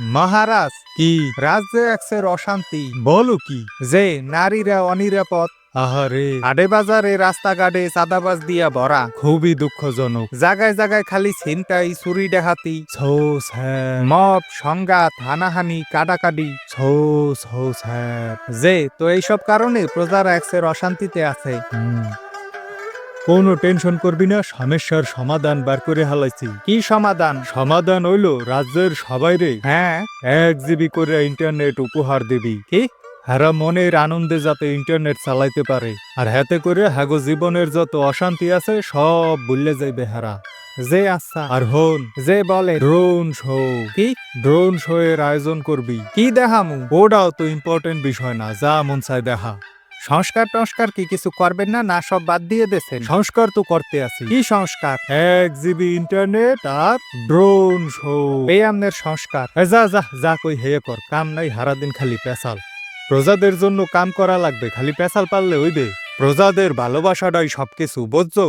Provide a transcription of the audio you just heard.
মহারাজ, কি রাজ্যে একসের অশান্তি। বলো কি? যে নারীরা অনিরাপদ, আহারে, হাটে বাজারে রাস্তাঘাটে চাঁদাবাজ দিয়া ভরা, খুবই দুঃখজনক। জায়গায় জায়গায় খালি ছিনতাই, চুরি ডাকাতি, সো স্যাড, মব সংঘাত, হানাহানি, কাটাকাটি। So so sad. যে তো এইসব কারণে প্রজারা একসের অশান্তিতে আছে। কোনো টেনশন করবি না, সমস্যার সমাধান বার করে হালাইছি। কি সমাধান? সমাধান হইল রাজ্যের সবাইরে হ্যাঁ, 1 GB করে ইন্টারনেট উপহার দিবি। কি? হারা মনের আনন্দে যাতে ইন্টারনেট চালাইতে পারে, আর হাতে করে হাগো জীবনের যত অশান্তি আছে সব ভুলে যাইবে হারা। যে আচ্ছা, আর হন, যে বলে ড্রোন শো, কি ড্রোন শো এর আয়োজন করবি। কি দেখামু? ওটাও তো ইম্পর্টেন্ট বিষয় না, যা মন চায় দেখা। সংস্কার টংস্কার কি কিছু করবেন না? না সব বাদ দিয়ে দেছেন? সংস্কার তো করতে আছি। কি সংস্কার? 1 GB ইন্টারনেট আর ড্রোন শো। এই আমনের সংস্কার। যা যা যা কই হেয়ে কর, কাম নাই, হারা দিন খালি পেশাল। প্রজাদের জন্য কাম করা লাগবে, খালি পেশাল পারলে হইবে। প্রজাদের ভালোবাসাটাই সবকিছু, বুঝছো?